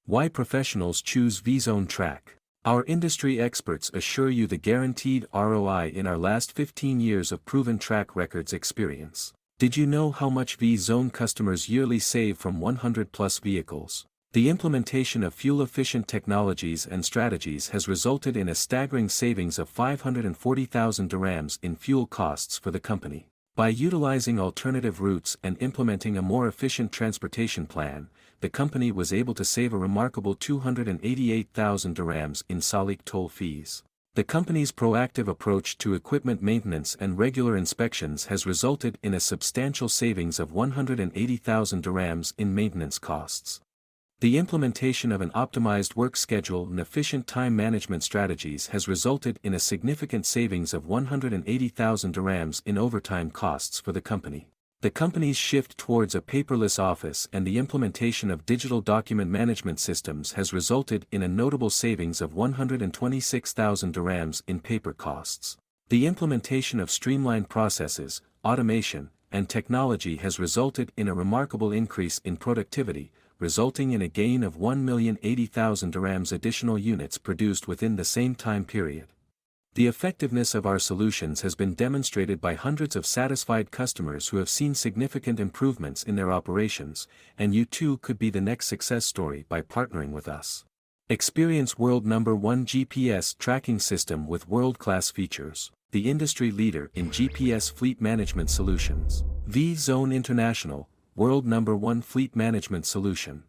Why professionals choose VZone Track. Our industry experts assure you the guaranteed ROI in our last 15 years of proven track records experience. Did you know how much VZone customers yearly save from 100+ vehicles? The implementation of fuel-efficient technologies and strategies has resulted in a staggering savings of 540,000 dirhams in fuel costs for the company. By utilizing alternative routes and implementing a more efficient transportation plan, the company was able to save a remarkable 288,000 dirhams in Salik toll fees. The company's proactive approach to equipment maintenance and regular inspections has resulted in a substantial savings of 180,000 dirhams in maintenance costs. The implementation of an optimized work schedule and efficient time management strategies has resulted in a significant savings of 180,000 dirhams in overtime costs for the company. The company's shift towards a paperless office and the implementation of digital document management systems has resulted in a notable savings of 126,000 dirhams in paper costs. The implementation of streamlined processes, automation, and technology has resulted in a remarkable increase in productivity, resulting in a gain of 1,080,000 dirhams additional units produced within the same time period. The effectiveness of our solutions has been demonstrated by hundreds of satisfied customers who have seen significant improvements in their operations, and you too could be the next success story by partnering with us. Experience world #1 GPS tracking system with world-class features, the industry leader in GPS fleet management solutions. VZone International, world #1 fleet management solution.